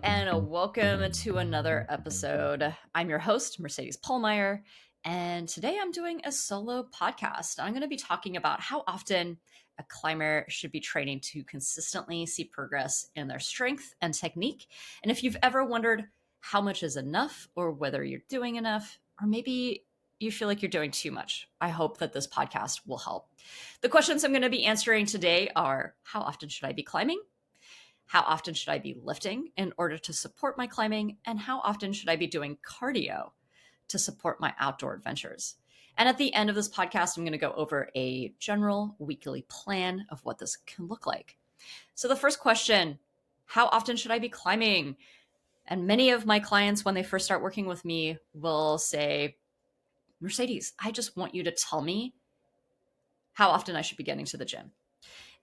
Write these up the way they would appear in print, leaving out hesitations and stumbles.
and welcome to another episode. I'm your host, Mercedes Pollmeier, and today I'm doing a solo podcast. I'm going to be talking about how often a climber should be training to consistently see progress in their strength and technique. And if you've ever wondered how much is enough, or whether you're doing enough, or maybe you feel like you're doing too much, I hope that this podcast will help. The questions I'm going to be answering today are: how often should I be climbing? How often should I be lifting in order to support my climbing? And how often should I be doing cardio to support my outdoor adventures? And at the end of this podcast, I'm going to go over a general weekly plan of what this can look like. So the first question: how often should I be climbing? And many of my clients, when they first start working with me, will say, Mercedes, I just want you to tell me how often I should be getting to the gym.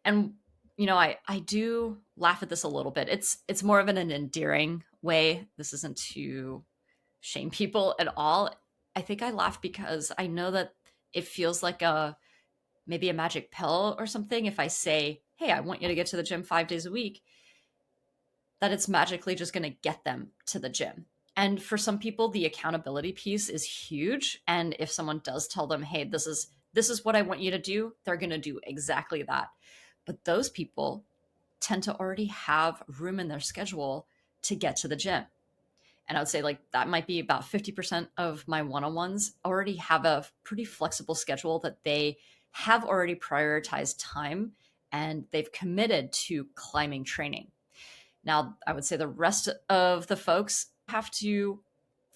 And I do laugh at this a little bit. It's more of an endearing way. This isn't to shame people at all. I think I laugh because I know that it feels like maybe a magic pill or something. If I say, hey, I want you to get to the gym 5 days a week, that it's magically just going to get them to the gym. And for some people, the accountability piece is huge. And if someone does tell them, hey, this is what I want you to do, they're going to do exactly that. But those people tend to already have room in their schedule to get to the gym. And I would say that might be about 50% of my one-on-ones already have a pretty flexible schedule that they have already prioritized time and they've committed to climbing training. Now, I would say the rest of the folks have to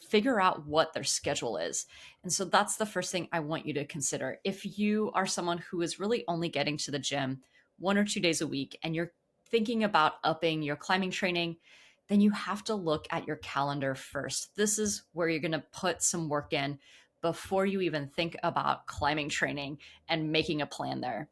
figure out what their schedule is. And so that's the first thing I want you to consider. If you are someone who is really only getting to the gym 1 or 2 days a week and you're thinking about upping your climbing training, then you have to look at your calendar first. This is where you're going to put some work in before you even think about climbing training and making a plan there.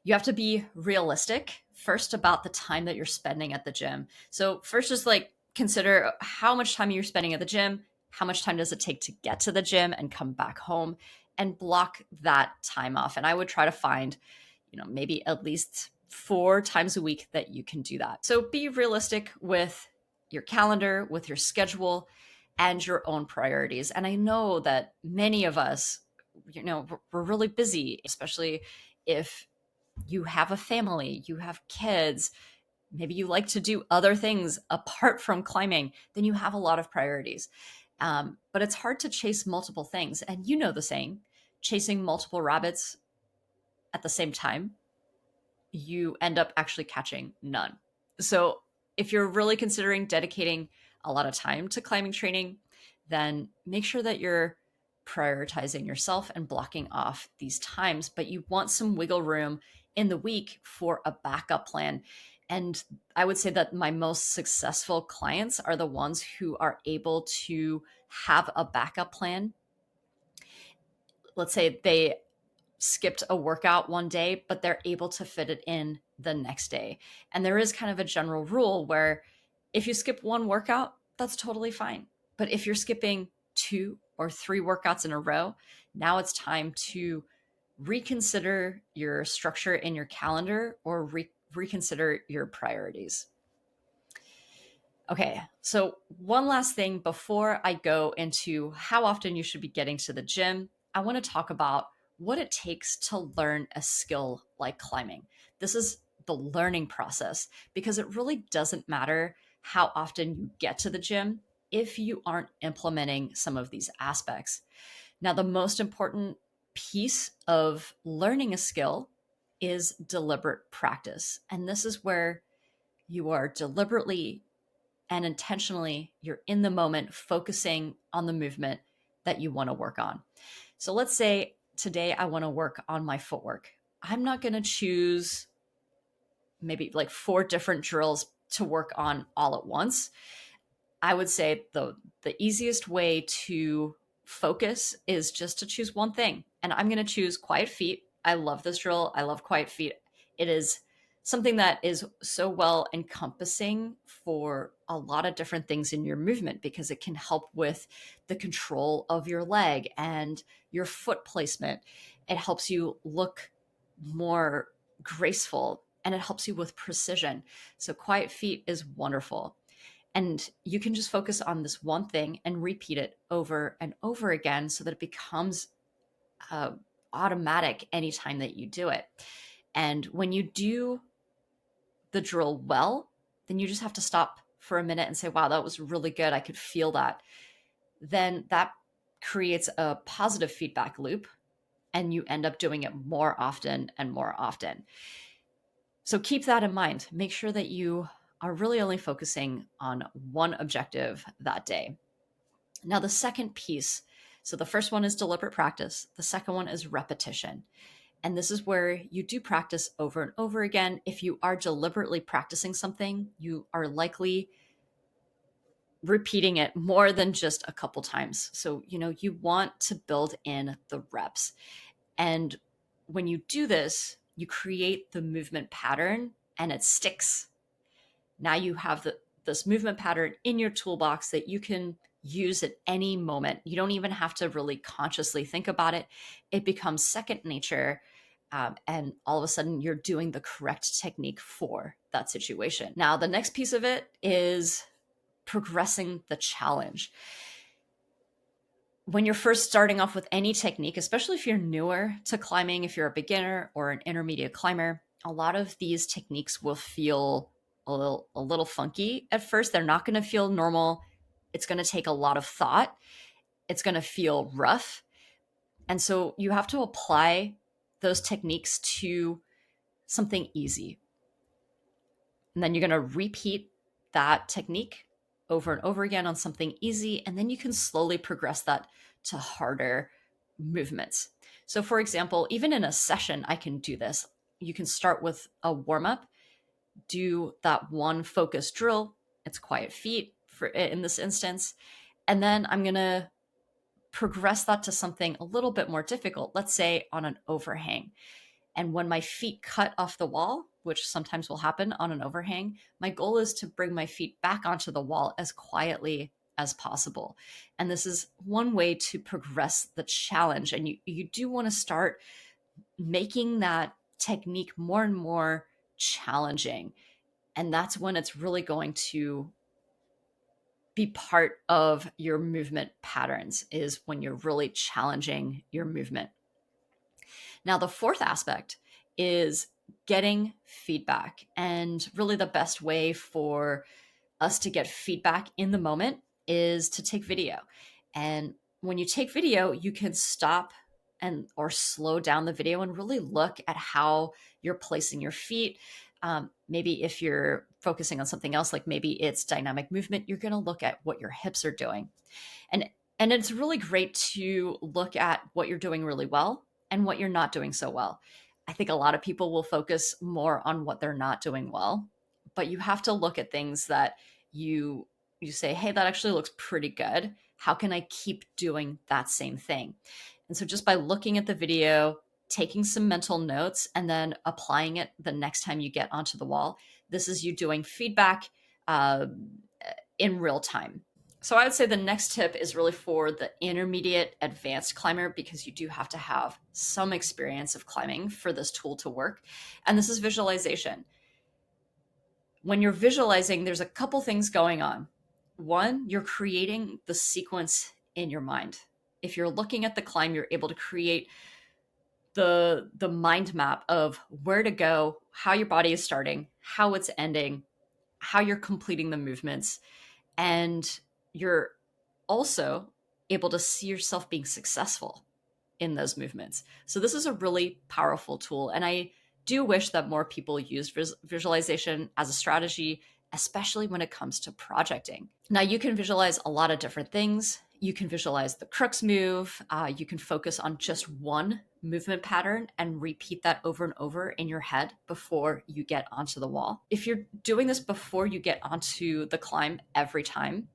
You have to be realistic first about the time that you're spending at the gym. So first, just consider how much time you're spending at the gym, how much time does it take to get to the gym and come back home, and block that time off. And I would try to find, maybe at least 4 times a week that you can do that. So be realistic with your calendar, with your schedule, and your own priorities. And I know that many of us, we're really busy, especially if you have a family, you have kids, maybe you like to do other things apart from climbing, then you have a lot of priorities. But it's hard to chase multiple things. And you know the saying, chasing multiple rabbits at the same time, you end up actually catching none. So if you're really considering dedicating a lot of time to climbing training, then make sure that you're prioritizing yourself and blocking off these times, but you want some wiggle room in the week for a backup plan. And I would say that my most successful clients are the ones who are able to have a backup plan. Let's say they skipped a workout one day, but they're able to fit it in the next day. And there is kind of a general rule where if you skip one workout, that's totally fine. But if you're skipping 2 or 3 workouts in a row, now it's time to reconsider your structure in your calendar or reconsider your priorities. Okay, so one last thing before I go into how often you should be getting to the gym, I want to talk about what it takes to learn a skill like climbing. This is the learning process, because it really doesn't matter how often you get to the gym if you aren't implementing some of these aspects. Now, the most important piece of learning a skill is deliberate practice. And this is where you are deliberately and intentionally, you're in the moment focusing on the movement that you want to work on. So let's say today I want to work on my footwork. I'm not going to choose maybe 4 different drills to work on all at once. I would say the easiest way to focus is just to choose one thing. And I'm going to choose quiet feet. I love this drill. I love quiet feet. It is something that is so well encompassing for a lot of different things in your movement, because it can help with the control of your leg and your foot placement. It helps you look more graceful and it helps you with precision. So quiet feet is wonderful. And you can just focus on this one thing and repeat it over and over again so that it becomes uh, automatic anytime that you do it. And when you do the drill well, then you just have to stop for a minute and say, wow, that was really good. I could feel that. Then that creates a positive feedback loop, and you end up doing it more often and more often. So keep that in mind. Make sure that you are really only focusing on one objective that day. Now, the second piece, so the first one is deliberate practice. The second one is repetition. And this is where you do practice over and over again. If you are deliberately practicing something, you are likely repeating it more than just a couple times. So, you want to build in the reps. And when you do this, you create the movement pattern and it sticks. Now you have this movement pattern in your toolbox that you can use at any moment. You don't even have to really consciously think about it. It becomes second nature. And all of a sudden, you're doing the correct technique for that situation. Now, the next piece of it is progressing the challenge. When you're first starting off with any technique, especially if you're newer to climbing, if you're a beginner or an intermediate climber, a lot of these techniques will feel a little funky at first. They're not going to feel normal. It's going to take a lot of thought. It's going to feel rough. And so you have to apply those techniques to something easy. And then you're going to repeat that technique over and over again on something easy. And then you can slowly progress that to harder movements. So for example, even in a session, I can do this. You can start with a warm-up, do that one focused drill. It's quiet feet in this instance. And then I'm going to progress that to something a little bit more difficult, let's say on an overhang. And when my feet cut off the wall, which sometimes will happen on an overhang, my goal is to bring my feet back onto the wall as quietly as possible. And this is one way to progress the challenge. And you do want to start making that technique more and more challenging. And that's when it's really going to be part of your movement patterns, is when you're really challenging your movement. Now, the fourth aspect is getting feedback. And really the best way for us to get feedback in the moment is to take video. And when you take video, you can stop or slow down the video and really look at how you're placing your feet. Maybe if you're focusing on something else, like maybe it's dynamic movement, you're going to look at what your hips are doing. And it's really great to look at what you're doing really well and what you're not doing so well. I think a lot of people will focus more on what they're not doing well, but you have to look at things that you say, hey, that actually looks pretty good. How can I keep doing that same thing? And so just by looking at the video, taking some mental notes, and then applying it the next time you get onto the wall, this is you doing feedback in real time. So I would say the next tip is really for the intermediate advanced climber, because you do have to have some experience of climbing for this tool to work. And this is visualization. When you're visualizing, there's a couple things going on. One, you're creating the sequence in your mind. If you're looking at the climb, you're able to create the mind map of where to go, how your body is starting, how it's ending, how you're completing the movements. And you're also able to see yourself being successful in those movements. So this is a really powerful tool. And I do wish that more people used visualization as a strategy, especially when it comes to projecting. Now, you can visualize a lot of different things. You can visualize the crux move. You can focus on just one movement pattern and repeat that over and over in your head before you get onto the wall. If you're doing this before you get onto the climb every time,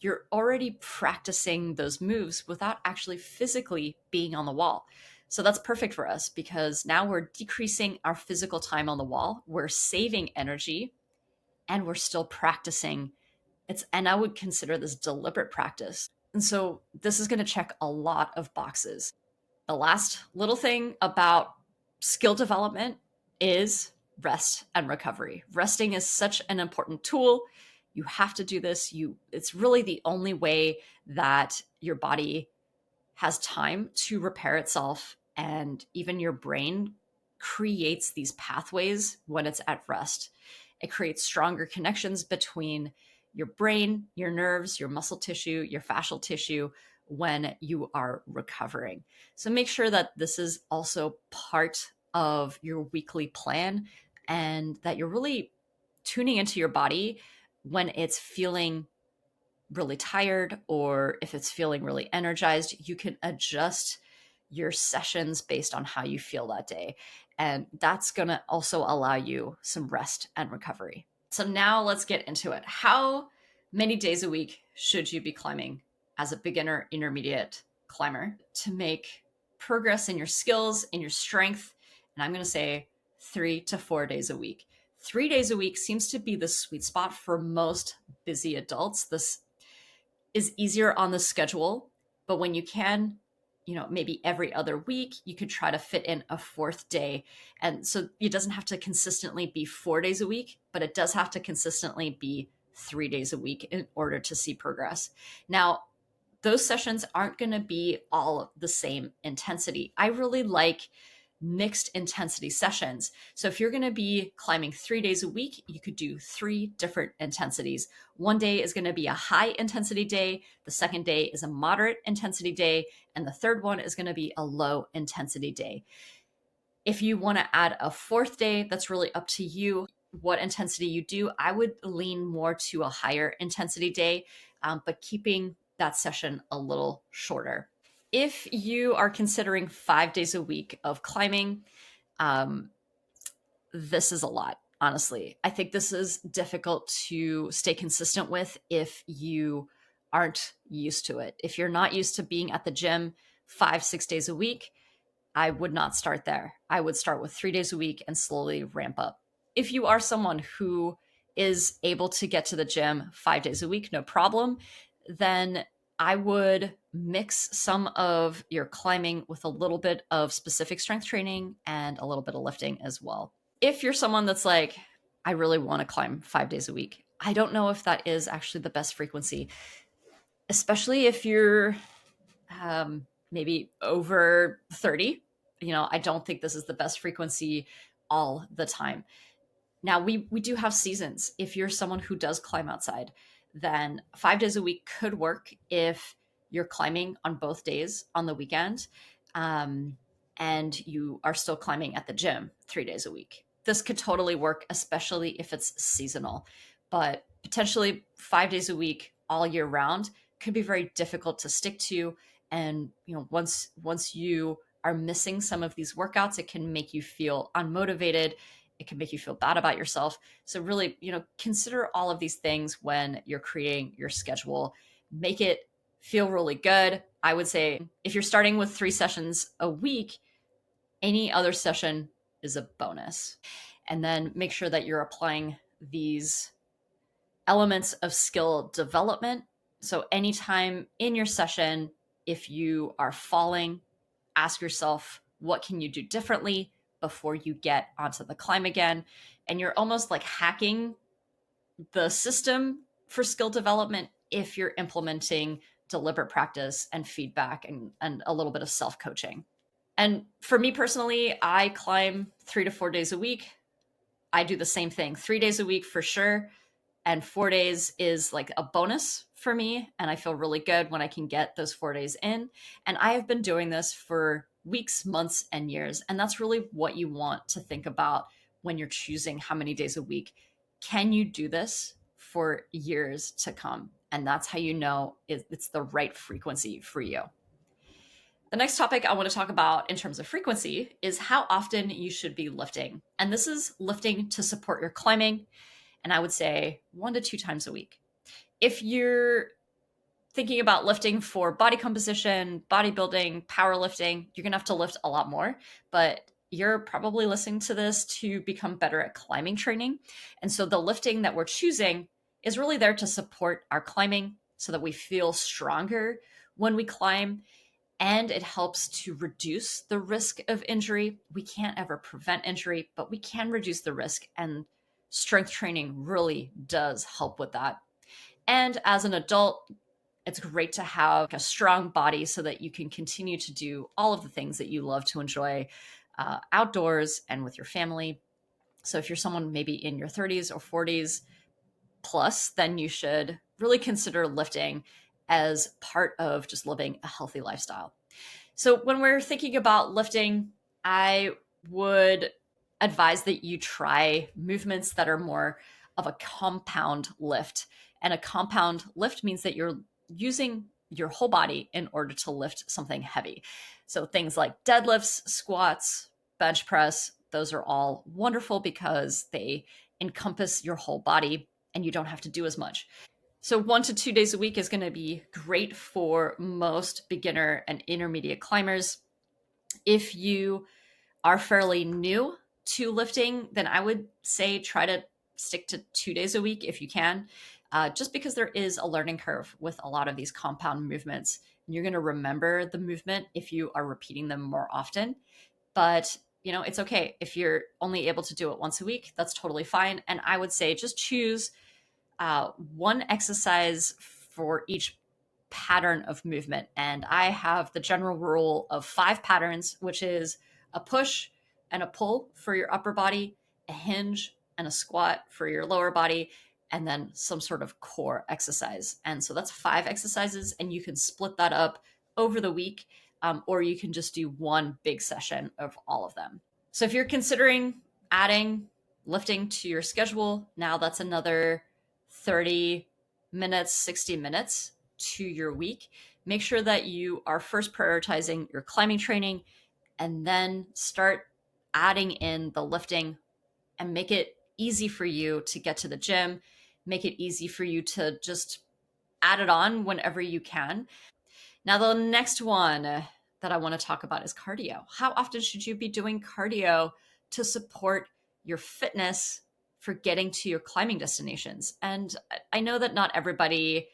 you're already practicing those moves without actually physically being on the wall. So that's perfect for us, because now we're decreasing our physical time on the wall. We're saving energy and we're still practicing. And I would consider this deliberate practice. And so this is going to check a lot of boxes. The last little thing about skill development is rest and recovery. Resting is such an important tool. You have to do this. It's really the only way that your body has time to repair itself, and even your brain creates these pathways when it's at rest. It creates stronger connections between your brain, your nerves, your muscle tissue, your fascial tissue when you are recovering. So make sure that this is also part of your weekly plan and that you're really tuning into your body when it's feeling really tired or if it's feeling really energized. You can adjust your sessions based on how you feel that day. And that's going to also allow you some rest and recovery. So now let's get into it. How many days a week should you be climbing as a beginner, intermediate climber to make progress in your skills, in your strength? And I'm going to say 3 to 4 days a week. 3 days a week seems to be the sweet spot for most busy adults. This is easier on the schedule, but when you can, maybe every other week, you could try to fit in a fourth day. And so it doesn't have to consistently be 4 days a week, but it does have to consistently be 3 days a week in order to see progress. Now, those sessions aren't going to be all the same intensity. I really like mixed intensity sessions. So if you're going to be climbing 3 days a week, you could do 3 different intensities. One day is going to be a high intensity day. The second day is a moderate intensity day. And the third one is going to be a low intensity day. If you want to add a fourth day, that's really up to you what intensity you do. I would lean more to a higher intensity day, but keeping that session a little shorter. If you are considering 5 days a week of climbing, this is a lot, honestly. I think this is difficult to stay consistent with if you aren't used to it. If you're not used to being at the gym 5-6 days a week, I would not start there. I would start with 3 days a week and slowly ramp up. If you are someone who is able to get to the gym 5 days a week, no problem, then I would mix some of your climbing with a little bit of specific strength training and a little bit of lifting as well. If you're someone that's like, I really want to climb 5 days a week, I don't know if that is actually the best frequency, especially if you're maybe over 30. I don't think this is the best frequency all the time. Now, we do have seasons. If you're someone who does climb outside, then 5 days a week could work if you're climbing on both days on the weekend, and you are still climbing at the gym 3 days a week. This could totally work, especially if it's seasonal. But potentially 5 days a week all year round could be very difficult to stick to. And once you are missing some of these workouts, it can make you feel unmotivated. It can make you feel bad about yourself. So really, consider all of these things when you're creating your schedule. Make it feel really good. I would say if you're starting with 3 sessions a week, any other session is a bonus. And then make sure that you're applying these elements of skill development. So anytime in your session, if you are falling, ask yourself, what can you do differently before you get onto the climb again? And you're almost like hacking the system for skill development if you're implementing deliberate practice and feedback and a little bit of self-coaching. And for me personally, I climb 3 to 4 days a week. I do the same thing, 3 days a week for sure. And 4 days is like a bonus for me. And I feel really good when I can get those 4 days in. And I have been doing this for weeks, months, and years. And that's really what you want to think about when you're choosing how many days a week. Can you do this for years to come? And that's how you know it's the right frequency for you. The next topic I want to talk about in terms of frequency is how often you should be lifting. And this is lifting to support your climbing. And I would say 1 to 2 times a week. If you're thinking about lifting for body composition, bodybuilding, powerlifting, you're going to have to lift a lot more, but you're probably listening to this to become better at climbing training. And so the lifting that we're choosing is really there to support our climbing so that we feel stronger when we climb. And it helps to reduce the risk of injury. We can't ever prevent injury, but we can reduce the risk. And strength training really does help with that. And as an adult, it's great to have a strong body so that you can continue to do all of the things that you love to enjoy outdoors and with your family. So if you're someone maybe in your 30s or 40s plus, then you should really consider lifting as part of just living a healthy lifestyle. So when we're thinking about lifting, I would advise that you try movements that are more of a compound lift. And a compound lift means that you're using your whole body in order to lift something heavy. So things like deadlifts, squats, bench press, those are all wonderful because they encompass your whole body and you don't have to do as much. So 1 to 2 days a week is going to be great for most beginner and intermediate climbers. If you are fairly new to lifting, then I would say try to stick to 2 days a week if you can, just because there is a learning curve with a lot of these compound movements. You're going to remember the movement if you are repeating them more often. But it's okay if you're only able to do it once a week. That's totally fine. And I would say just choose one exercise for each pattern of movement. And I have the general rule of 5 patterns, which is a push and a pull for your upper body, a hinge and a squat for your lower body, and then some sort of core exercise. And so that's 5 exercises, and you can split that up over the week, or you can just do one big session of all of them. So if you're considering adding lifting to your schedule, now that's another 30 minutes, 60 minutes to your week. Make sure that you are first prioritizing your climbing training and then start adding in the lifting, and make it easy for you to get to the gym. Make it easy for you to just add it on whenever you can. Now, the next one that I want to talk about is cardio. How often should you be doing cardio to support your fitness for getting to your climbing destinations? And I know that not everybody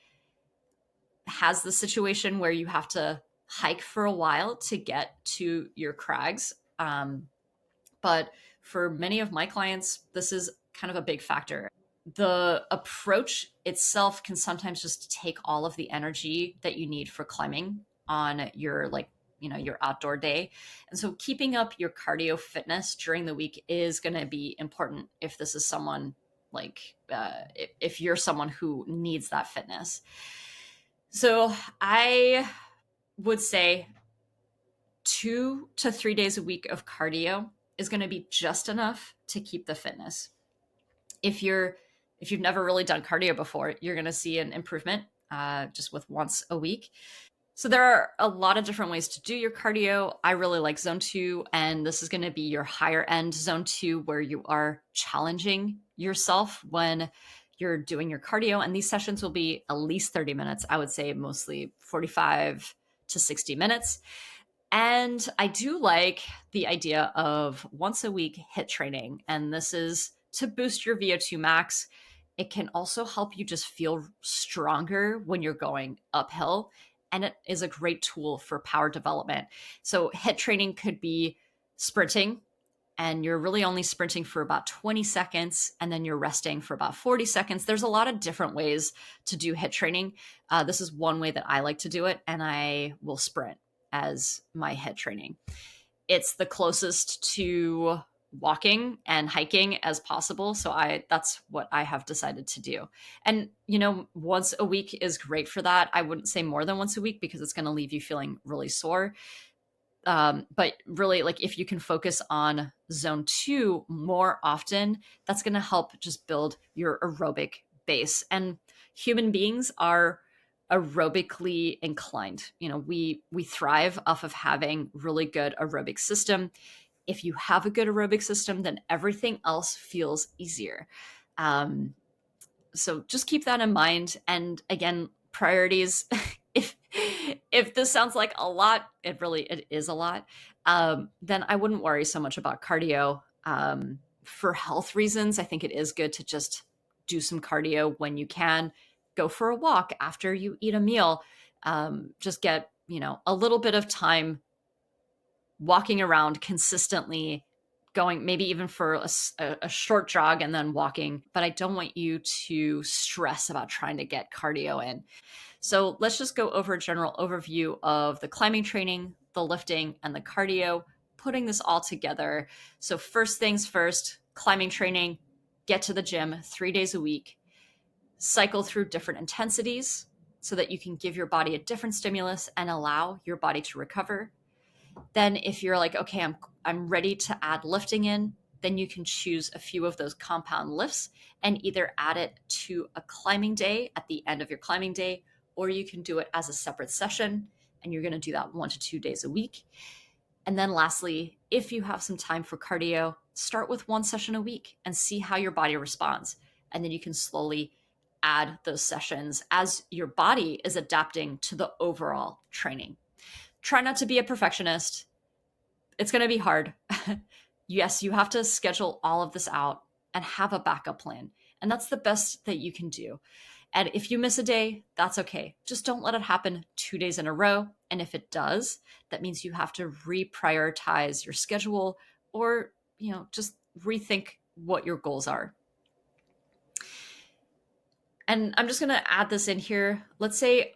has the situation where you have to hike for a while to get to your crags. But for many of my clients, this is kind of a big factor. The approach itself can sometimes just take all of the energy that you need for climbing on your your outdoor day. And so keeping up your cardio fitness during the week is going to be important if this is someone if you're someone who needs that fitness. So I would say 2 to 3 days a week of cardio is going to be just enough to keep the fitness. If you've never really done cardio before, you're going to see an improvement just with once a week. So there are a lot of different ways to do your cardio. I really like zone 2, and this is going to be your higher end zone 2, where you are challenging yourself when you're doing your cardio. And these sessions will be at least 30 minutes. I would say mostly 45 to 60 minutes. And I do like the idea of once a week HIIT training. And this is to boost your VO2 max. It can also help you just feel stronger when you're going uphill. And it is a great tool for power development. So HIIT training could be sprinting, and you're really only sprinting for about 20 seconds, and then you're resting for about 40 seconds. There's a lot of different ways to do HIIT training. This is one way that I like to do it, and I will sprint as my HIIT training. It's the closest to walking and hiking as possible. So that's what I have decided to do. And, once a week is great for that. I wouldn't say more than once a week because it's going to leave you feeling really sore. But really, if you can focus on zone 2 more often, that's going to help just build your aerobic base. And human beings are aerobically inclined. We thrive off of having really good aerobic system. If you have a good aerobic system, then everything else feels easier. So just keep that in mind. And again, priorities. if this sounds like a lot, it is a lot. Then I wouldn't worry so much about cardio. For health reasons, I think it is good to just do some cardio when you can. Go for a walk after you eat a meal. Just get a little bit of time walking around consistently going maybe even for a short jog and then walking, but I don't want you to stress about trying to get cardio in. So let's just go over a general overview of the climbing training, the lifting, and the cardio, putting this all together. So first things first, climbing training, get to the gym 3 days a week, cycle through different intensities so that you can give your body a different stimulus and allow your body to recover. Then if you're like, okay, I'm ready to add lifting in, then you can choose a few of those compound lifts and either add it to a climbing day at the end of your climbing day, or you can do it as a separate session, and you're going to do that 1 to 2 days a week. And then lastly, if you have some time for cardio, start with 1 session a week and see how your body responds. And then you can slowly add those sessions as your body is adapting to the overall training. Try not to be a perfectionist. It's going to be hard. Yes, you have to schedule all of this out and have a backup plan. And that's the best that you can do. And if you miss a day, that's okay. Just don't let it happen 2 days in a row. And if it does, that means you have to reprioritize your schedule or, just rethink what your goals are. And I'm just going to add this in here. Let's say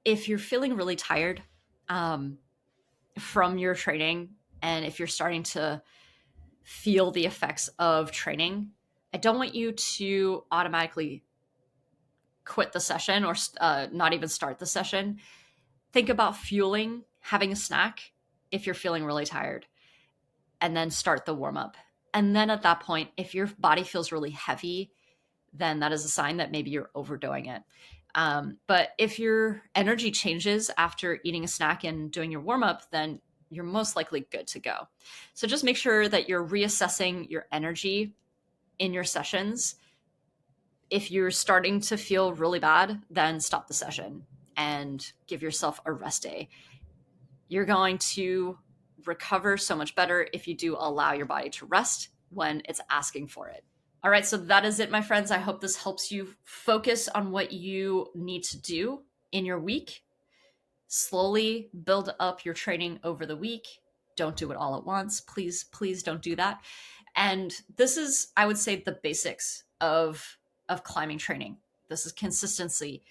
if you're feeling really tired from your training, and if you're starting to feel the effects of training, I don't want you to automatically quit the session or not even start the session. Think about fueling, having a snack if you're feeling really tired, and then start the warm up. And then at that point, if your body feels really heavy, then that is a sign that maybe you're overdoing it. But if your energy changes after eating a snack and doing your warm up, then you're most likely good to go. So just make sure that you're reassessing your energy in your sessions. If you're starting to feel really bad, then stop the session and give yourself a rest day. You're going to recover so much better if you do allow your body to rest when it's asking for it. All right, so that is it, my friends. I hope this helps you focus on what you need to do in your week. Slowly build up your training over the week. Don't do it all at once. Please, please don't do that. And this is, I would say, the basics of climbing training. This is consistency.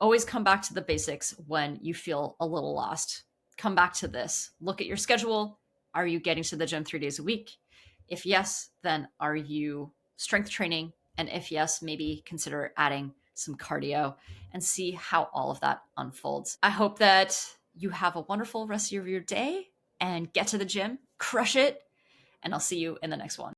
Always come back to the basics when you feel a little lost. Come back to this. Look at your schedule. Are you getting to the gym 3 days a week? If yes, then are you strength training? And if yes, maybe consider adding some cardio and see how all of that unfolds. I hope that you have a wonderful rest of your day and get to the gym, crush it, and I'll see you in the next one.